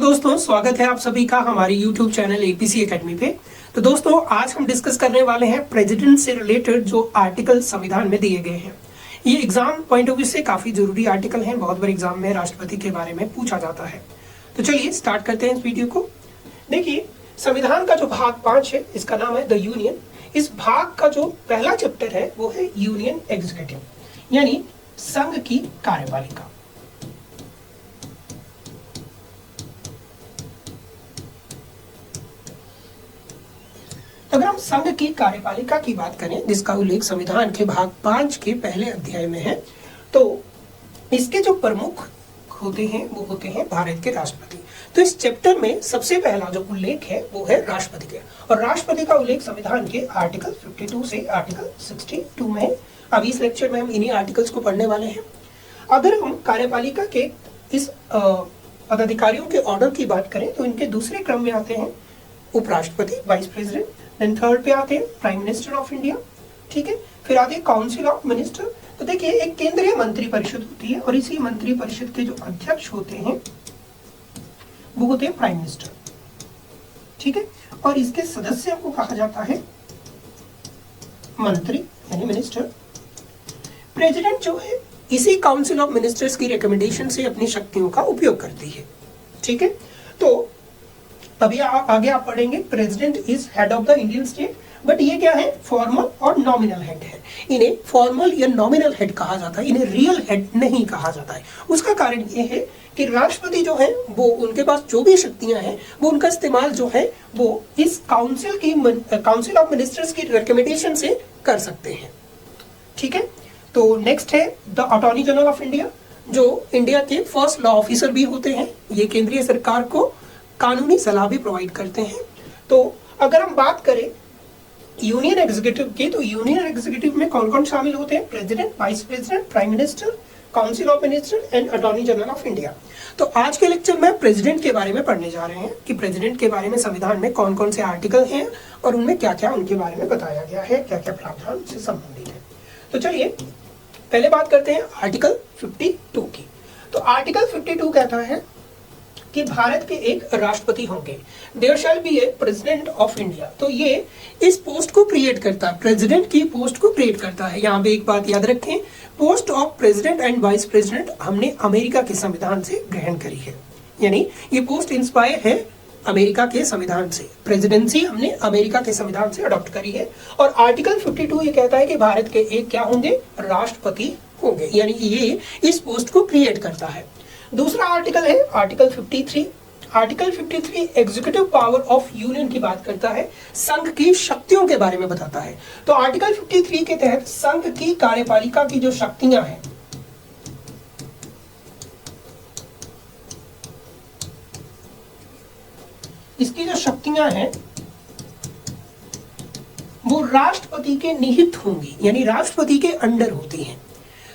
दोस्तों, स्वागत है आप सभी का हमारे YouTube चैनल एपीसी एकेडमी पे। तो दोस्तों, आज हम डिस्कस करने वाले हैं प्रेसिडेंट से रिलेटेड जो आर्टिकल संविधान में दिए गए हैं। ये एग्जाम पॉइंट ऑफ व्यू से काफी जरूरी आर्टिकल हैं। बहुत बार एग्जाम में राष्ट्रपति के बारे में पूछा जाता है। तो चलिए स्टार्ट करते हैं इस वीडियो को। देखिए, संविधान का जो भाग 5 है, इसका नाम है द यूनियन। इस भाग का जो पहला चैप्टर है वो है यूनियन एग्जीक्यूटिव, यानी संघ की कार्यपालिका। अगर हम संघ की कार्यपालिका की बात करें, जिसका उल्लेख संविधान के भाग 5 के पहले अध्याय में है, तो इसके जो प्रमुख होते हैं वो होते हैं भारत के राष्ट्रपति। तो इस चैप्टर में सबसे पहला जो उल्लेख है वो है राष्ट्रपति के, और राष्ट्रपति का उल्लेख संविधान के आर्टिकल 52 से आर्टिकल 62 में है। अभी इस लेक्चर में हम इन्हीं आर्टिकल्स को पढ़ने वाले हैं। अगर हम कार्यपालिका के इस पदाधिकारियों के ऑर्डर की बात करें तो इनके दूसरे क्रम में आते हैं उपराष्ट्रपति, वाइस प्रेसिडेंट। देन थर्ड पे आते हैं प्राइम मिनिस्टर ऑफ इंडिया, ठीक है। फिर आते हैं काउंसिल ऑफ मिनिस्टर। तो देखिए, एक केंद्रीय मंत्री परिषद होती है और इसी मंत्री परिषद के जो अध्यक्ष होते हैं वो होते हैं प्राइम मिनिस्टर, ठीक है। और इसके सदस्यों को कहा जाता है मंत्री, यानी मिनिस्टर। प्रेसिडेंट जो है इसी काउंसिल ऑफ मिनिस्टर्स की रिकमेंडेशन से अपनी शक्तियों का उपयोग करती है, ठीक है। तो अभी आगे आप पढ़ेंगे president is head of the Indian state, but ये क्या है, फॉर्मल और नॉमिनल हेड है। इन्हें फॉर्मल या नॉमिनल हेड कहा जाता है, इन्हें रियल हेड नहीं कहा जाता है। उसका कारण ये है कि राष्ट्रपति जो है वो, उनके पास जो भी शक्तियां हैं वो उनका इस्तेमाल जो है वो इस काउंसिल ऑफ मिनिस्टर्स की रिकमेंडेशन से कर सकते हैं, ठीक है। तो नेक्स्ट है the attorney general of India, जो इंडिया के फर्स्ट लॉ ऑफिसर भी होते हैं। ये केंद्रीय सरकार को कानूनी सलाह भी प्रोवाइड करते हैं। तो अगर हम बात करें यूनियन एग्जीक्यूटिव की, तो यूनियन एग्जीक्यूटिव में कौन कौन शामिल होते हैं, president, vice president, prime minister, council of minister and attorney general of India. तो आज के लेक्चर में प्रेसिडेंट के बारे में पढ़ने जा रहे हैं कि प्रेसिडेंट के बारे में संविधान में कौन कौन से आर्टिकल हैं और उनमें क्या क्या उनके बारे में बताया गया है, क्या क्या प्रावधान से संबंधित है। तो चलिए पहले बात करते हैं आर्टिकल 52 की। तो आर्टिकल 52 कहता है कि भारत के एक राष्ट्रपति होंगे, there shall be a president of India. तो ये इस पोस्ट को क्रिएट करता है, प्रेसिडेंट की पोस्ट को क्रिएट करता है। यहाँ पे एक बात याद रखें, post of president and vice president हमने अमेरिका के संविधान से ग्रहण करी है, यानी ये पोस्ट इंस्पायर है अमेरिका के संविधान से। प्रेसिडेंसी हमने अमेरिका के संविधान से अडॉप्ट करी है। और आर्टिकल 52 ये कहता है कि भारत के एक क्या होंगे, राष्ट्रपति होंगे, यानी ये इस पोस्ट को क्रिएट करता है। दूसरा आर्टिकल है article 53। Article 53 executive power of union की बात करता है, संघ की शक्तियों के बारे में बताता है। तो आर्टिकल 53 के तहत संघ की कार्यपालिका की जो शक्तियां हैं, इसकी जो शक्तियां हैं वो राष्ट्रपति के निहित होंगी, यानी राष्ट्रपति के अंडर होती हैं।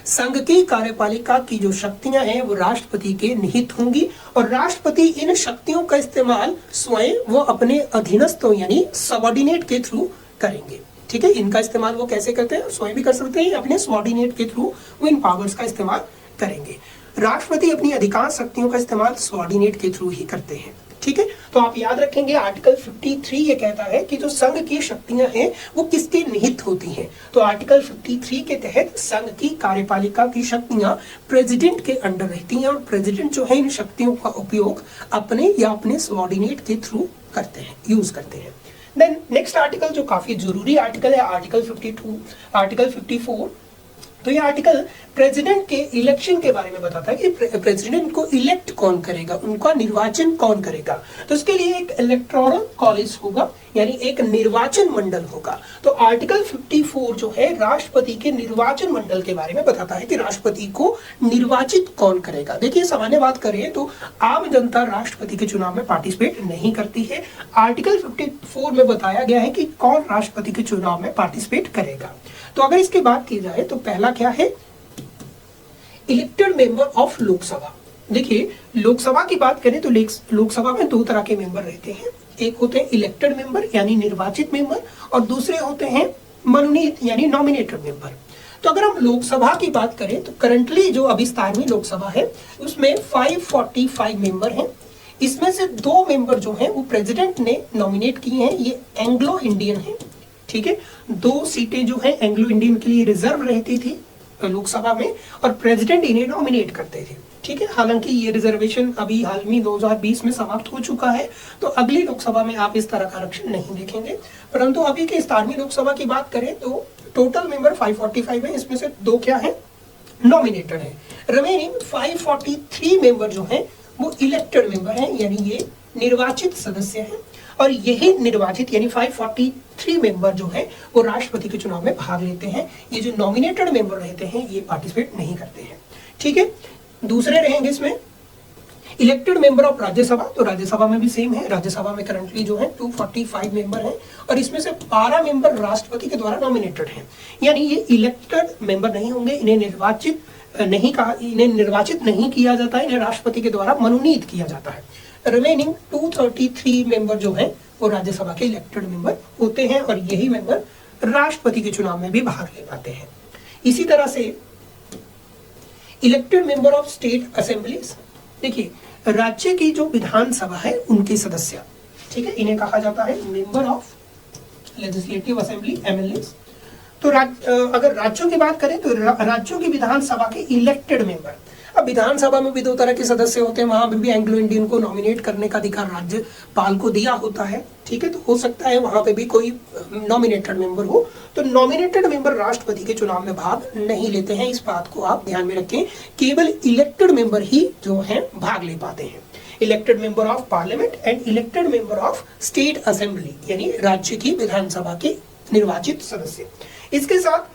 संघ की कार्यपालिका की जो शक्तियां हैं वो राष्ट्रपति के निहित होंगी और राष्ट्रपति इन शक्तियों का इस्तेमाल स्वयं वो अपने अधीनस्थों यानी सबऑर्डिनेट के थ्रू करेंगे, ठीक है। इनका इस्तेमाल वो कैसे करते हैं, स्वयं भी कर सकते हैं, अपने सबऑर्डिनेट के थ्रू वो इन पावर्स का इस्तेमाल करेंगे। राष्ट्रपति अपनी अधिकांश शक्तियों का इस्तेमाल सबऑर्डिनेट के थ्रू ही करते हैं, ठीक है। तो आप याद रखेंगे आर्टिकल 53 ये कहता है कि जो संघ की शक्तियां हैं वो किसके निहित होती हैं। तो आर्टिकल 53 के तहत संघ की कार्यपालिका की शक्तियां प्रेसिडेंट के अंडर रहती हैं और प्रेसिडेंट जो है इन शक्तियों का उपयोग अपने या अपने सबऑर्डिनेट के थ्रू करते हैं, यूज करते हैं। देन नेक्स्ट आर्टिकल जो काफी जरूरी आर्टिकल है, आर्टिकल 52, आर्टिकल 54। तो ये आर्टिकल प्रेसिडेंट के इलेक्शन के बारे में बताता है कि प्रेसिडेंट को इलेक्ट कौन करेगा, उनका निर्वाचन कौन करेगा। तो इसके लिए एक इलेक्टोरल कॉलेज होगा, यानी एक निर्वाचन मंडल होगा। तो आर्टिकल 54 जो है राष्ट्रपति के निर्वाचन मंडल के बारे में बताता है कि राष्ट्रपति को निर्वाचित कौन करेगा। देखिए, सामान्य बात करें तो आम जनता राष्ट्रपति के चुनाव में पार्टिसिपेट नहीं करती है। आर्टिकल 54 में बताया गया है कि कौन राष्ट्रपति के चुनाव में पार्टिसिपेट करेगा। तो अगर इसकी बात की जाए तो पहला क्या है, इलेक्टेड मेंबर ऑफ लोकसभा। देखिए, लोकसभा की बात करें तो लोकसभा में दो तरह के मेंबर रहते हैं, एक होते हैं इलेक्टेड मेंबर यानी निर्वाचित मेंबर, और दूसरे होते हैं मनोनीत यानी नॉमिनेटेड मेंबर। तो अगर हम लोकसभा की बात करें तो करंटली जो अभी 17वीं लोकसभा है उसमें 545 मेंबर हैं। इसमें से 2 मेंबर जो हैं वो प्रेसिडेंट ने नॉमिनेट किए हैं, ये एंग्लो इंडियन है, ठीक है। 2 सीटें जो है एंग्लो इंडियन के लिए रिजर्व रहती थी लोकसभा में और प्रेसिडेंट इन्हें नॉमिनेट करते थे, ठीक है। हालांकि ये रिजर्वेशन अभी हाल में 2020 में समाप्त हो चुका है, तो अगली लोकसभा में आप इस तरह का आरक्षण नहीं देखेंगे। परंतु अभी के 17वीं लोकसभा की बात करें तो टोटल मेंबर 545 है, इसमें से 2 क्या है, नॉमिनेटेड है। रिमेनिंग 543 मेंबर जो हैं वो इलेक्टेड मेंबर हैं, यानी ये निर्वाचित सदस्य हैं। और यही निर्वाचित यानी 543 मेंबर जो है वो राष्ट्रपति के चुनाव में भाग लेते हैं। ये जो नॉमिनेटेड मेंबर रहते हैं ये पार्टिसिपेट नहीं करते हैं, ठीक है। दूसरे रहेंगे इसमें इलेक्टेड मेंबर ऑफ राज्यसभा, तो राज्यसभा में भी सेम है। राज्यसभा में करंटली जो है 245 मेंबर हैं और इसमें से 12 मेंबर राष्ट्रपति के द्वारा नॉमिनेटेड हैं, यानी ये इलेक्टेड मेंबर नहीं होंगे, इन्हें निर्वाचित नहीं किया जाता है, इन्हें राष्ट्रपति के द्वारा मनोनीत किया जाता है। रिमेनिंग 233 मेंबर जो हैं वो राज्यसभा के इलेक्टेड मेंबर होते हैं और यही मेंबर राष्ट्रपति के चुनाव में भी भाग ले पाते हैं। इसी तरह से elected member of state assemblies, देखिए राज्य की जो विधानसभा है उनके सदस्य, ठीक है, इन्हें कहा जाता है member of legislative assembly, MLAs. तो अगर राज्यों की बात करें तो राज्यों की विधानसभा के इलेक्टेड मेंबर, अब विधानसभा में भी 2 तरह के सदस्य होते हैं, वहां भी एंग्लो इंडियन को नॉमिनेट करने का अधिकार राज्यपाल को दिया होता है, ठीक है। तो हो सकता है वहां पे भी कोई नॉमिनेटेड मेंबर हो, तो नॉमिनेटेड मेंबर राष्ट्रपति के चुनाव में भाग नहीं लेते हैं, इस बात को आप ध्यान में रखें। केवल इलेक्टेड मेंबर ही जो हैं भाग ले पाते हैं। Elected member of parliament and elected member of state assembly, यानी राज्य की विधानसभा के निर्वाचित सदस्य। इसके साथ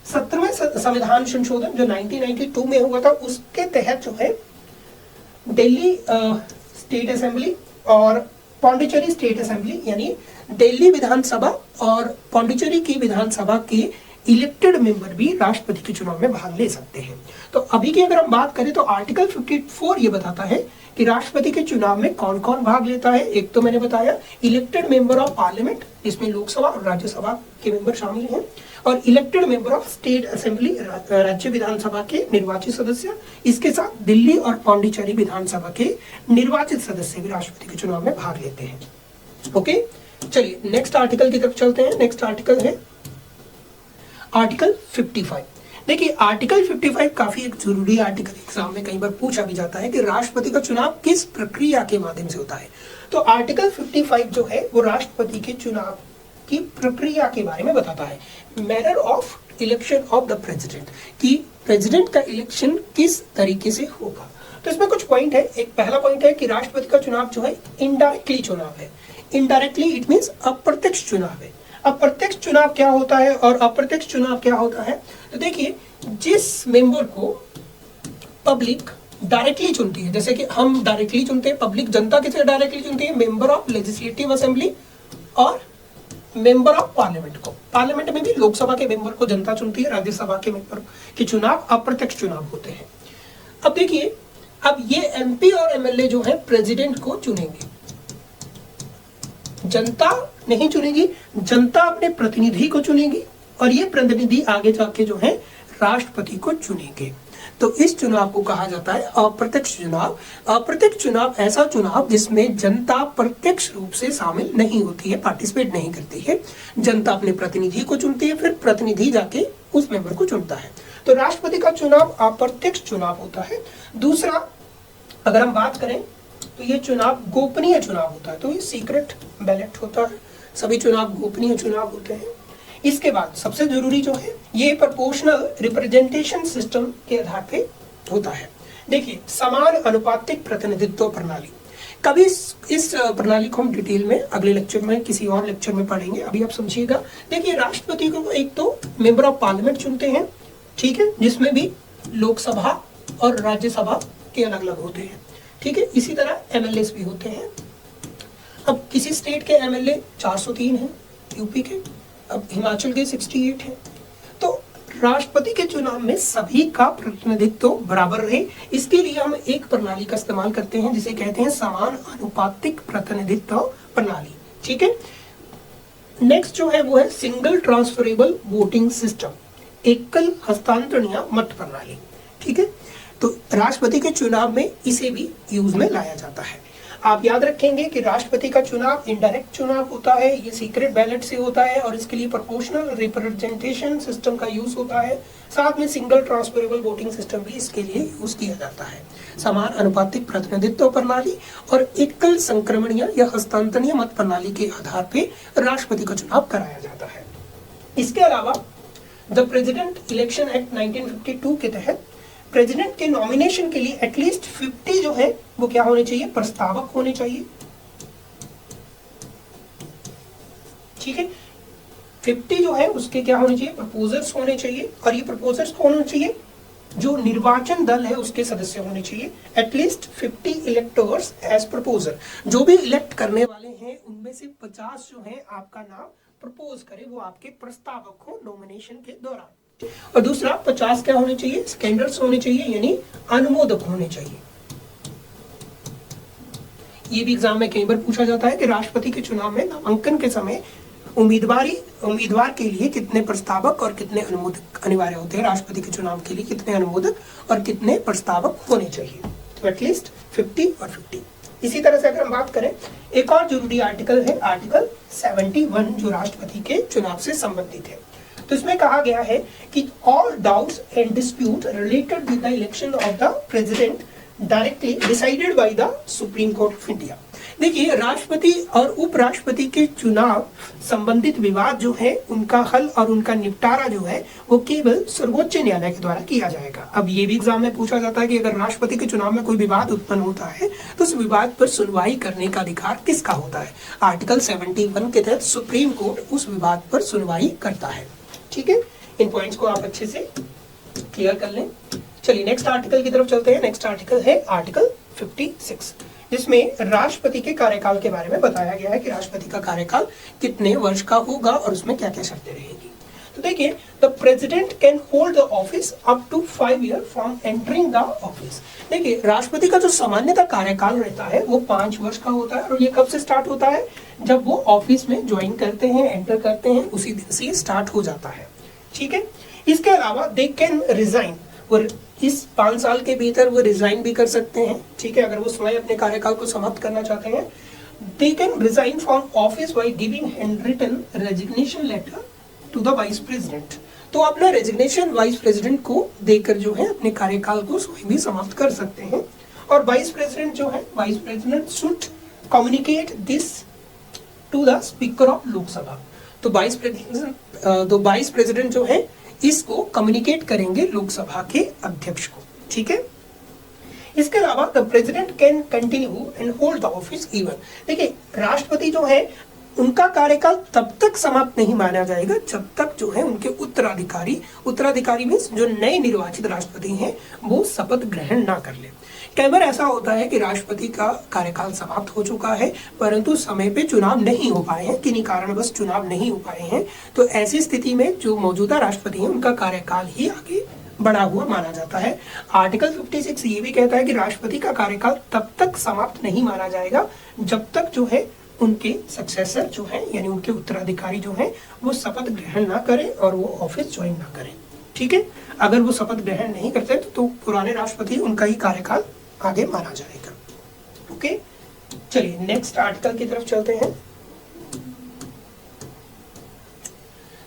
17वें संविधान संशोधन जो 1992 में हुआ था उसके तहत जो है दिल्ली स्टेट असेंबली और पौंडीचेरी स्टेट असेंबली, यानी दिल्ली विधानसभा और पौंडीचेरी की विधानसभा के इलेक्टेड मेंबर भी राष्ट्रपति के चुनाव में भाग ले सकते हैं। तो अभी की अगर हम बात करें तो आर्टिकल 54 ये बताता है कि राष्ट्रपति के चुनाव में कौन कौन भाग लेता है। एक तो मैंने बताया इलेक्टेड मेंबर ऑफ पार्लियामेंट, जिसमें लोकसभा और राज्यसभा के मेंबर शामिल हैं, और elected member of state assembly, राज्य विधानसभा के निर्वाचित सदस्य। इसके साथ दिल्ली और पौंडीचेरी विधानसभा के निर्वाचित सदस्य भी राष्ट्रपति के चुनाव में भाग लेते हैं। ओके, चलिए नेक्स्ट आर्टिकल की तरफ चलते हैं। नेक्स्ट आर्टिकल है आर्टिकल 55। देखिए आर्टिकल 55 काफी एक जरूरी आर्टिकल, एग्जाम में कई बार पूछा भी जाता है कि राष्ट्रपति का चुनाव किस प्रक्रिया के माध्यम से होता है। तो आर्टिकल 55 जो है वो राष्ट्रपति के चुनाव की प्रक्रिया के बारे में बताता है। Manner of election of the president, कि प्रेसिडेंट का इलेक्शन किस तरीके से होगा। तो इसमें कुछ पॉइंट है। एक पहला पॉइंट है कि राष्ट्रपति का चुनाव जो है इनडायरेक्टली चुनाव है। इनडायरेक्टली इट मींस अप्रत्यक्ष चुनाव है। अप्रत्यक्ष चुनाव क्या होता है और अप्रत्यक्ष चुनाव क्या होता है, तो देखिए जिस मेंबर को पब्लिक डायरेक्टली चुनती है, जैसे कि हम डायरेक्टली चुनते हैं, पब्लिक जनता किसे डायरेक्टली चुनती है, मेंबर ऑफ लेजिस्लेटिव असेंबली और मेंबर ऑफ पार्लियामेंट को। पार्लियामेंट में भी लोकसभा के मेंबर को जनता चुनती है, राज्यसभा के मेंबर के चुनाव अप्रत्यक्ष चुनाव होते हैं। अब देखिए, अब ये एमपी और एमएलए जो है प्रेसिडेंट को चुनेंगे, जनता नहीं चुनेगी, जनता अपने प्रतिनिधि को चुनेगी और ये प्रतिनिधि आगे जाके जो है राष्ट्रपति को चुनेंगे। तो इस चुनाव को कहा जाता है अप्रत्यक्ष चुनाव। अप्रत्यक्ष चुनाव ऐसा चुनाव जिसमें जनता प्रत्यक्ष रूप से शामिल नहीं होती है, पार्टिसिपेट नहीं करती है। जनता अपने प्रतिनिधि को चुनती है, फिर प्रतिनिधि जाके उस मेंबर को चुनता है। तो राष्ट्रपति का चुनाव अप्रत्यक्ष चुनाव होता है। दूसरा, अगर हम बात करें तो ये चुनाव गोपनीय चुनाव होता है। तो ये सीक्रेट बैलेट होता है, सभी चुनाव गोपनीय चुनाव होते हैं। इसके बाद सबसे जरूरी जो है ये प्रोपोर्शनल रिप्रेजेंटेशन सिस्टम के आधार पे होता है। देखिए समान अनुपातिक प्रतिनिधित्व प्रणाली, कभी इस प्रणाली को हम डिटेल में अगले लेक्चर में किसी और लेक्चर में पढ़ेंगे, अभी आप समझिएगा। देखिए राष्ट्रपति को एक तो मेंबर ऑफ पार्लियामेंट चुनते हैं, ठीक है, जिसमें भी लोकसभा और राज्यसभा के अलग अलग होते हैं, ठीक है। इसी तरह एमएलए भी होते हैं। अब किसी स्टेट के एमएलए 403 हैं, यूपी के, अब हिमाचल के 68 हैं। तो राष्ट्रपति के चुनाव में सभी का प्रतिनिधित्व बराबर रहे, इसके लिए हम एक प्रणाली का इस्तेमाल करते हैं जिसे कहते हैं समान अनुपातिक प्रतिनिधित्व प्रणाली, ठीक है। नेक्स्ट जो है वो है सिंगल ट्रांसफरेबल वोटिंग सिस्टम, एकल हस्तांतरणीय मत प्रणाली, ठीक है। तो राष्ट्रपति के चुनाव में इसे भी यूज में लाया जाता है। आप याद रखेंगे कि राष्ट्रपति का चुनाव इनडायरेक्ट चुनाव होता है, ये सीक्रेट बैलेट से होता है और इसके लिए प्रोपोर्शनल रिप्रेजेंटेशन सिस्टम का यूज होता है। साथ में सिंगल ट्रांसफरेबल वोटिंग सिस्टम भी इसके लिए यूज किया जाता है। समान अनुपातिक प्रतिनिधित्व प्रणाली और एकल संक्रमणीय या हस्तांतरणीय मत प्रणाली के आधार पर राष्ट्रपति का चुनाव कराया जाता है। इसके अलावा द प्रेसिडेंट इलेक्शन एक्ट 1952 के तहत प्रेसिडेंट के नॉमिनेशन के लिए एटलीस्ट 50 जो है वो क्या होने चाहिए, प्रस्तावक होने चाहिए। ठीक है, 50 जो है उसके क्या होने चाहिए, प्रपोजर्स होने चाहिए। और ये प्रपोजर्स कौन होने चाहिए, जो निर्वाचन दल है उसके सदस्य होने चाहिए। एटलीस्ट 50 इलेक्टर्स एज प्रपोजर, जो भी इलेक्ट करने वाले हैं उनमें से 50 जो है आपका नाम प्रपोज करे, वो आपके प्रस्तावक हो नॉमिनेशन के दौरान। और दूसरा 50 क्या होने चाहिए, स्कैंडर्स होने चाहिए, यानी अनुमोदक होने चाहिए। ये भी एग्जाम में कई बार पूछा जाता है कि राष्ट्रपति के चुनाव में नामांकन के समय उम्मीदवार के लिए कितने प्रस्तावक और कितने अनुमोदक अनिवार्य होते हैं। राष्ट्रपति के चुनाव के लिए कितने अनुमोदक और कितने प्रस्तावक होने चाहिए, तो एटलीस्ट 50 और 50। इसी तरह से अगर हम बात करें, एक और जरूरी आर्टिकल है आर्टिकल 71 जो राष्ट्रपति के चुनाव से संबंधित है। तो इसमें कहा गया है कि all doubts and dispute related with the election of the president directly decided by the supreme court of India. देखिए, राष्ट्रपति और उपराष्ट्रपति के चुनाव संबंधित विवाद जो है उनका हल और उनका निपटारा जो है वो केवल सर्वोच्च न्यायालय के द्वारा किया जाएगा। अब ये भी एग्जाम में पूछा जाता है कि अगर राष्ट्रपति के चुनाव में कोई विवाद उत्पन्न होता है तो उस विवाद पर सुनवाई करने का अधिकार किसका होता है। आर्टिकल 71 के तहत सुप्रीम कोर्ट उस विवाद पर सुनवाई करता है। ठीक है, इन पॉइंट्स को आप अच्छे से क्लियर कर लें। चलिए नेक्स्ट आर्टिकल की तरफ चलते हैं। नेक्स्ट आर्टिकल है आर्टिकल 56, जिसमें राष्ट्रपति के कार्यकाल के बारे में बताया गया है कि राष्ट्रपति का कार्यकाल कितने वर्ष का होगा और उसमें क्या क्या शर्तें रहेगी। तो देखिए, the president can hold the office up to 5 year from entering the office. देखिए, राष्ट्रपति का जो सामान्यतः कार्यकाल रहता है वो 5 वर्ष का होता है और ये कब से स्टार्ट होता है, जब वो ऑफिस में ज्वाइन करते हैं, एंटर करते हैं, उसी दिन से स्टार्ट हो जाता है। ठीक है, इसके अलावा दे कैन रिजाइन, और इस 5 साल के भीतर वो रिजाइन भी कर सकते हैं। ठीक है, अगर वो स्वयं अपने कार्यकाल को समाप्त करना चाहते हैं, they can resign from office by giving handwritten resignation letter to the vice president. तो अपना रेजिग्नेशन वाइस प्रेसिडेंट को देकर जो है अपने कार्यकाल को स्वयं भी समाप्त कर सकते हैं। और वाइस प्रेसिडेंट जो है, vice president should communicate this to the speaker of Lok Sabha. तो वाइस प्रेसिडेंट जो है इसको कम्युनिकेट करेंगे लोकसभा के अध्यक्ष को। ठीक है, इसके अलावा the president can continue and hold the office even. देखिए, राष्ट्रपति जो है उनका कार्यकाल तब तक समाप्त नहीं माना जाएगा जब तक जो है उनके उत्तराधिकारी मींस जो नए निर्वाचित राष्ट्रपति हैं वो शपथ ग्रहण ना कर ले। कई बार ऐसा होता है कि राष्ट्रपति का कार्यकाल समाप्त हो चुका है परंतु समय पे चुनाव नहीं हो पाए हैं, किन्हीं कारणवश चुनाव नहीं हो पाए हैं, तो ऐसी स्थिति में जो मौजूदा राष्ट्रपति हैं उनका कार्यकाल ही आगे बढ़ा हुआ माना जाता है। आर्टिकल 56 ये भी कहता है कि राष्ट्रपति का कार्यकाल तब तक समाप्त नहीं माना जाएगा जब तक जो है उनके सक्सेसर जो है यानी उनके उत्तराधिकारी जो है वो शपथ ग्रहण ना करें और वो ऑफिस ज्वाइन ना करें। ठीक है, अगर वो शपथ ग्रहण नहीं करते तो पुराने राष्ट्रपति उनका ही कार्यकाल आगे माना जाएगा। ओके, चलिए नेक्स्ट आर्टिकल की तरफ चलते हैं।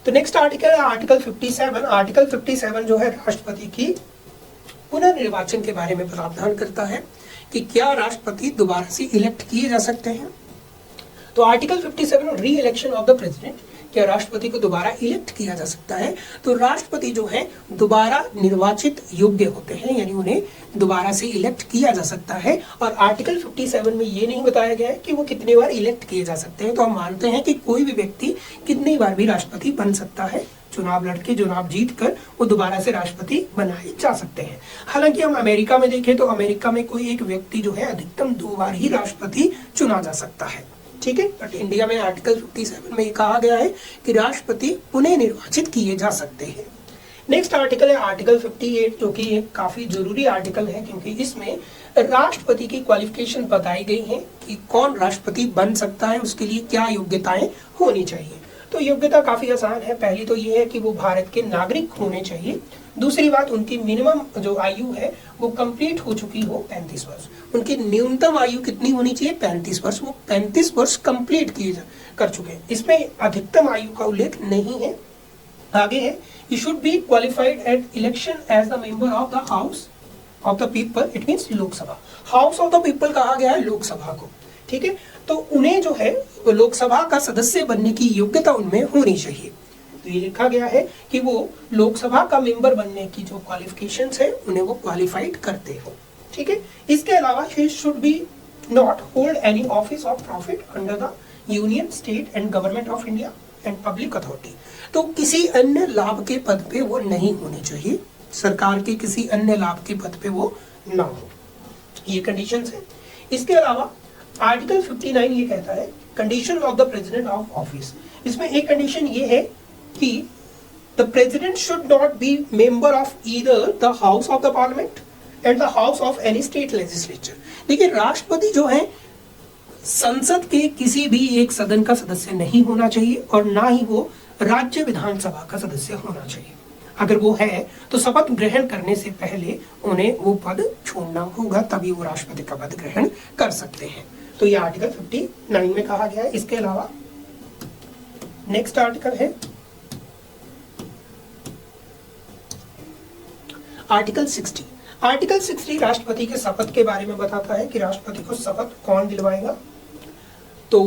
तो नेक्स्ट आर्टिकल है आर्टिकल 57। आर्टिकल 57 जो है राष्ट्रपति की पुनर्निर्वाचन के बारे में प्रावधान करता है कि क्या राष्ट्रपति दोबारा से इलेक्ट किए जा सकते हैं। तो आर्टिकल 57 री इलेक्शन ऑफ द प्रेसिडेंट, क्या राष्ट्रपति को दोबारा इलेक्ट किया जा सकता है। तो राष्ट्रपति जो है दोबारा निर्वाचित योग्य होते हैं यानी उन्हें दोबारा से इलेक्ट किया जा सकता है। और आर्टिकल 57 में ये नहीं बताया गया है कि वो कितने बार इलेक्ट किए जा सकते हैं। तो हम मानते हैं कि कोई भी व्यक्ति कितनी बार भी राष्ट्रपति बन सकता है, चुनाव लड़के चुनाव जीत कर वो दोबारा से राष्ट्रपति बनाए जा सकते हैं। हालांकि हम अमेरिका में देखें तो अमेरिका में कोई एक व्यक्ति जो है अधिकतम 2 बार ही राष्ट्रपति चुना जा सकता है। ठीक है, बट इंडिया में आर्टिकल 57 में ये कहा गया है कि राष्ट्रपति पुनः निर्वाचित किए जा सकते हैं। नेक्स्ट आर्टिकल है आर्टिकल 58 जो कि एक काफी जरूरी आर्टिकल है क्योंकि इसमें राष्ट्रपति की क्वालिफिकेशन बताई गई है कि कौन राष्ट्रपति बन सकता है, उसके लिए क्या योग्यताएं होनी चाहिए। तो योग्यता काफी आसान है। पहली तो ये है कि वो भारत के नागरिक होने चाहिए। दूसरी बात, उनकी मिनिमम जो आयु है वो कंप्लीट हो चुकी हो 35 वर्ष। उनकी न्यूनतम आयु कितनी होनी चाहिए? 35 वर्ष। वो 35 वर्ष कंप्लीट कर चुके हैं। इसमें अधिकतम आयु का उल्लेख नहीं है। आगे है, you should be qualified at election as the member of the House of the People, it means Lok Sabha. House of the People कहा गया है लोकसभा को, ठीक है। तो उन्हें जो है लोकसभा का सदस्य बनने की योग्यता उनमें होनी चाहिए। तो ये लिखा गया है कि वो लोकसभा का मेंबर बनने की जो क्वालिफिकेशंस है उन्हें वो क्वालिफाइड करते हो, ठीक है। इसके अलावा he should be not hold any office of profit under the union, state and government of India and public authority. तो किसी अन्य लाभ के पद पे वो नहीं होने चाहिए, सरकार के किसी अन्य लाभ के पद पे वो ना हो, ये कंडीशंस है। इसके अलावा आर्टिकल 59 ये कहता है condition of the president of office. इसमें एक कंडीशन ये है कि the president should not be member of either the House of the parliament and the House of any state legislature. देखिए, राष्ट्रपति जो है संसद के किसी भी एक सदन का सदस्य नहीं होना चाहिए और ना ही वो राज्य विधानसभा का सदस्य होना चाहिए। अगर वो है तो शपथ ग्रहण करने से पहले उन्हें वो पद छोड़ना होगा, तभी वो राष्ट्रपति का पद ग्रहण कर सकते हैं। तो ये आर्टिकल 59 में कहा गया है। इसके अलावा नेक्स्ट आर्टिकल है आर्टिकल 60। आर्टिकल 60 राष्ट्रपति के शपथ के बारे में बताता है कि राष्ट्रपति को शपथ कौन दिलवाएगा। तो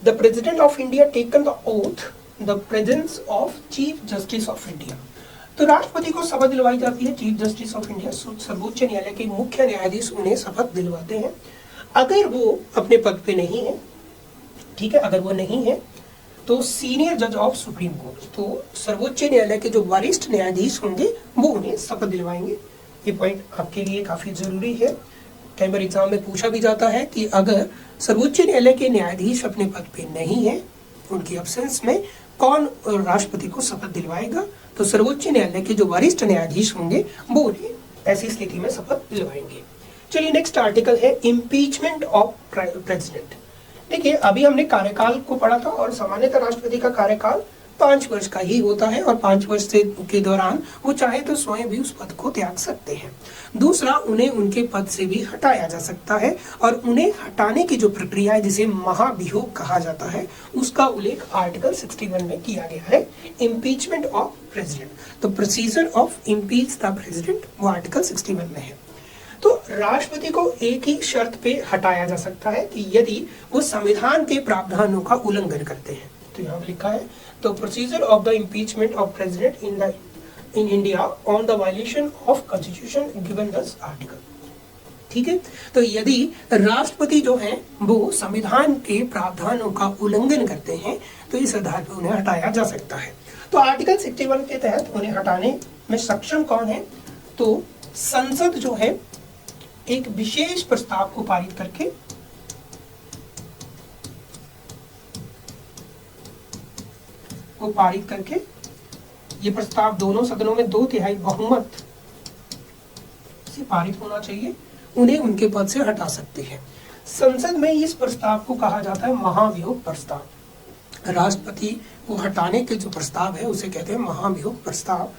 the president of India taken the oath the presence of chief justice of India. तो राष्ट्रपति को शपथ दिलवाई जाती है चीफ जस्टिस ऑफ इंडिया, सर्वोच्च न्यायालय के मुख्य न्यायाधीश उन्हें शपथ दिलवाते हैं। अगर वो अपने पद पे नहीं है, ठीक है, अगर वो नहीं है तो सीनियर जज ऑफ सुप्रीम कोर्ट, तो सर्वोच्च न्यायालय के जो वरिष्ठ न्यायाधीश होंगे वो उन्हें शपथ दिलवाएंगे। ये पॉइंट आपके लिए काफी जरूरी है। कई बार एग्जाम में पूछा भी जाता है कि अगर सर्वोच्च न्यायालय के न्यायाधीश अपने पद पे नहीं है, उनकी एब्सेंस में कौन राष्ट्रपति को शपथ दिलवाएगा? तो सर्वोच्च न्यायालय के जो वरिष्ठ न्यायाधीश होंगे वो उन्हें ऐसी स्थिति में शपथ दिलवाएंगे। चलिए, नेक्स्ट आर्टिकल है इम्पीचमेंट ऑफ प्रेसिडेंट। देखिए, अभी हमने कार्यकाल को पढ़ा था और सामान्यतः राष्ट्रपति का कार्यकाल 5 वर्ष का ही होता है और 5 वर्ष के दौरान वो चाहे तो स्वयं भी उस पद को त्याग सकते हैं। दूसरा, उन्हें उनके पद से भी हटाया जा सकता है और उन्हें हटाने की जो प्रक्रिया है जिसे महाभियोग कहा जाता है उसका उल्लेख आर्टिकल 61 में किया गया है। इम्पीचमेंट ऑफ प्रेसिडेंट, तो procedure of impeach the president, वो आर्टिकल 61 में है। तो राष्ट्रपति को एक ही शर्त पे हटाया जा सकता है कि यदि वो संविधान के प्रावधानों का उल्लंघन करते हैं। तो यहाँ लिखा है, तो procedure of the impeachment of president in India on the violation of constitution given this article, ठीक है। तो यदि राष्ट्रपति जो है वो संविधान के प्रावधानों का उल्लंघन करते हैं तो इस आधार पर उन्हें हटाया जा सकता है। तो आर्टिकल 61 के तहत उन्हें हटाने में सक्षम कौन है? तो संसद जो है एक विशेष प्रस्ताव को पारित करके ये प्रस्ताव दोनों सदनों में 2/3 बहुमत से पारित होना चाहिए, उन्हें उनके पद से हटा सकते हैं। संसद में इस प्रस्ताव को कहा जाता है महाभियोग प्रस्ताव। राष्ट्रपति को हटाने के जो प्रस्ताव है उसे कहते हैं महाभियोग प्रस्ताव।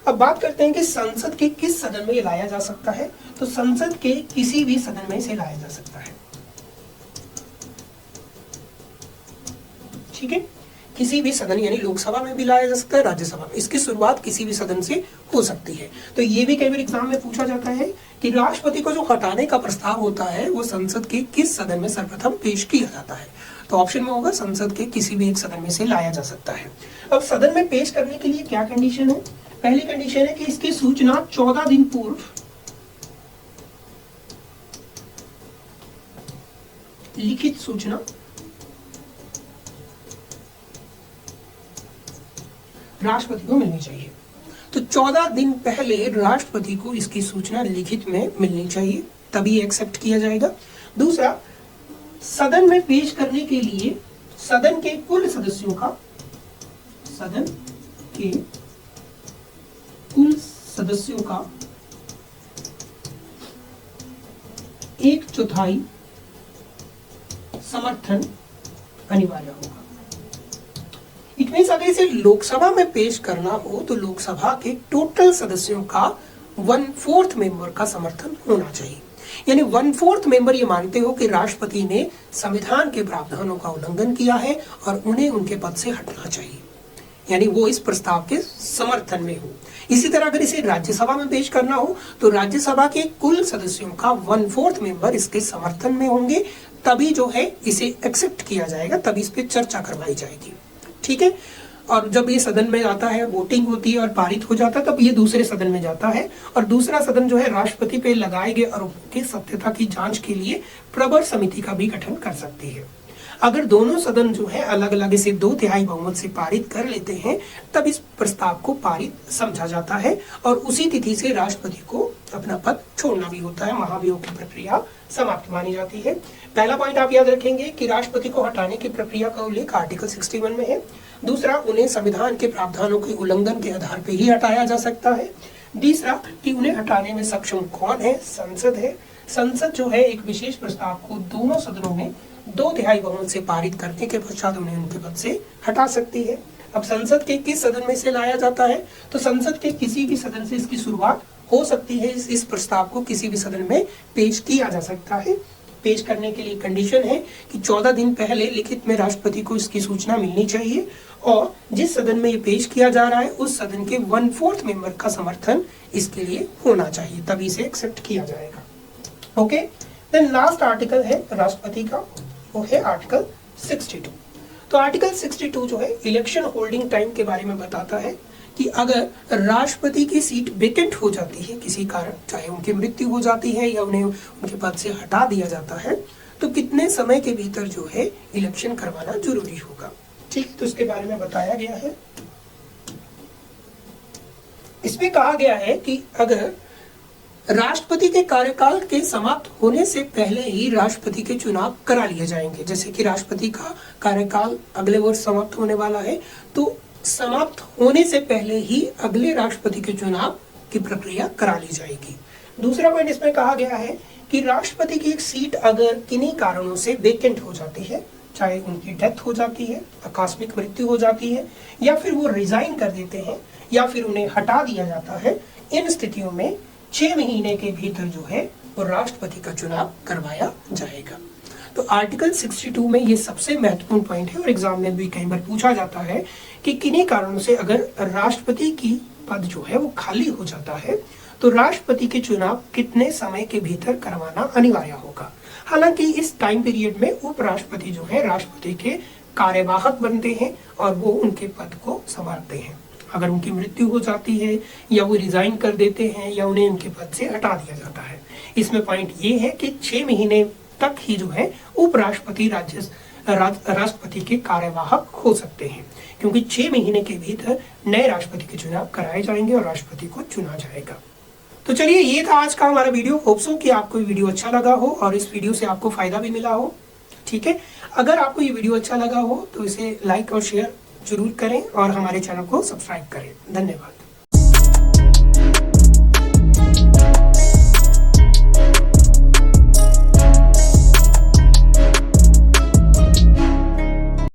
अब बात करते हैं कि संसद के किस सदन में ये लाया जा सकता है। तो संसद के किसी भी सदन में इसे लाया जा सकता है, ठीक है। किसी भी सदन, यानी लोकसभा में भी लाया जा सकता है, राज्यसभा में। इसकी शुरुआत किसी भी सदन से हो सकती है। तो ये भी कई बार एग्जाम में पूछा जाता है कि राष्ट्रपति को जो हटाने का प्रस्ताव होता है वो संसद के किस सदन में सर्वप्रथम पेश किया जाता है। तो ऑप्शन में होगा संसद के किसी भी एक सदन में से लाया जा सकता है। अब सदन में पेश करने के लिए क्या कंडीशन है? पहली कंडीशन है कि इसकी सूचना 14 दिन पूर्व लिखित सूचना राष्ट्रपति को मिलनी चाहिए। तो 14 दिन पहले राष्ट्रपति को इसकी सूचना लिखित में मिलनी चाहिए, तभी एक्सेप्ट किया जाएगा। दूसरा, सदन में पेश करने के लिए सदन के कुल सदस्यों का 1/4 समर्थन अनिवार्य होगा। इट मीन्स अगर इसे लोकसभा में पेश करना हो तो लोकसभा के टोटल सदस्यों का 1/4 मेंबर का समर्थन होना चाहिए। यानी 1/4 मेंबर ये मानते हो कि राष्ट्रपति ने संविधान के प्रावधानों का उल्लंघन किया है और उन्हें उनके पद से हटना चाहिए, यानी वो इस प्रस्ताव के समर्थन में हो। इसी तरह अगर इसे राज्यसभा में पेश करना हो तो राज्यसभा के कुल सदस्यों का 1/4 मेंबर इसके समर्थन में होंगे, तभी जो है इसे एक्सेप्ट किया जाएगा, तभी इस पर चर्चा करवाई जाएगी। ठीक है, और जब ये सदन में आता है, वोटिंग होती है और पारित हो जाता है, तब ये दूसरे सदन में जाता है और दूसरा सदन जो है राष्ट्रपति पे लगाए गए आरोपों की सत्यता की जांच के लिए प्रवर समिति का भी गठन कर सकती है। अगर दोनों सदन जो है अलग अलग इसे 2/3 बहुमत से पारित कर लेते हैं, तब इस प्रस्ताव को पारित समझा जाता है और उसी तिथि से राष्ट्रपति को अपना पद छोड़ना भी होता है। महाभियोग की प्रक्रिया समाप्त मानी जाती है। पहला पॉइंट आप याद रखेंगे कि राष्ट्रपति को हटाने की प्रक्रिया का उल्लेख आर्टिकल 61 में है। दूसरा, उन्हें संविधान के प्रावधानों के उल्लंघन के आधार पर ही हटाया जा सकता है। तीसरा, कि उन्हें हटाने में सक्षम कौन है? संसद है। संसद जो है एक विशेष प्रस्ताव को दोनों सदनों में 2/3 बहुमत से पारित करने के पश्चात उन्हें उनके पद से हटा सकती है। अब संसद के किस सदन में से लाया जाता है? तो संसद के किसी भी सदन से इसकी शुरुआत हो सकती है। इस प्रस्ताव को किसी भी सदन में पेश किया जा सकता है। पेश करने के लिए कंडीशन है कि 14 दिन पहले लिखित में राष्ट्रपति को इसकी सूचना मिलनी चाहिए और जिस सदन में ये पेश किया जा रहा है उस सदन के 1/4 मेंबर का समर्थन इसके लिए होना चाहिए, तभी इसे एक्सेप्ट किया जाएगा। ओके, देन लास्ट आर्टिकल है राष्ट्रपति का, वो है आर्टिकल 62। तो आर्टिकल 62 जो है इलेक्शन होल्डिंग टाइम के बारे में बताता है कि अगर राष्ट्रपति की सीट वेकेंट हो जाती है किसी कारण, चाहे उनकी मृत्यु हो जाती है या उन्हें उनके पद से हटा दिया जाता है, तो कितने समय के भीतर जो है इलेक्शन करवाना जरूरी होगा। ठीक, तो इसके बारे में बताया गया है। इसमें कहा गया है कि अगर राष्ट्रपति के कार्यकाल के समाप्त होने से पहले ही राष्ट्रपति के चुनाव करा लिए जाएंगे, जैसे कि राष्ट्रपति का कार्यकाल अगले वर्ष समाप्त होने वाला है, तो समाप्त होने से पहले ही अगले राष्ट्रपति के चुनाव की प्रक्रिया करा ली जाएगी। दूसरा पॉइंट इसमें कहा गया है कि राष्ट्रपति की एक सीट अगर किन्हीं कारणों से वेकेंट हो जाती है, चाहे उनकी डेथ हो जाती है, आकस्मिक मृत्यु हो जाती है, या फिर वो रिजाइन कर देते हैं, या फिर उन्हें हटा दिया जाता है, इन स्थितियों में 6 महीने के भीतर जो है वो राष्ट्रपति का चुनाव करवाया जाएगा। तो आर्टिकल 62 में ये सबसे महत्वपूर्ण पॉइंट है और एग्जाम में भी कई बार पूछा जाता है कि किन्हीं कारणों से अगर राष्ट्रपति की पद जो है वो खाली हो जाता है तो राष्ट्रपति के चुनाव कितने समय के भीतर करवाना अनिवार्य होगा। हालांकि इस टाइम पीरियड में उपराष्ट्रपति जो है राष्ट्रपति के कार्यवाहक बनते हैं और वो उनके पद को संभालते हैं। अगर उनकी मृत्यु हो जाती है या वो रिजाइन कर देते हैं या उन्हें उनके पद से हटा दिया जाता है। इसमें पॉइंट ये है कि 6 महीने तक ही जो है उपराष्ट्रपति राष्ट्रपति के कार्यवाहक हो सकते हैं, क्योंकि 6 महीने के भीतर नए राष्ट्रपति के चुनाव कराए जाएंगे और राष्ट्रपति को चुना जाएगा। तो चलिए, ये था आज का हमारा वीडियो। होप सो कि आपको ये वीडियो अच्छा लगा हो और इस वीडियो से आपको फायदा भी मिला हो। ठीक है, अगर आपको ये वीडियो अच्छा लगा हो तो इसे लाइक और शेयर जरूर करें और हमारे चैनल को सब्सक्राइब करें। धन्यवाद।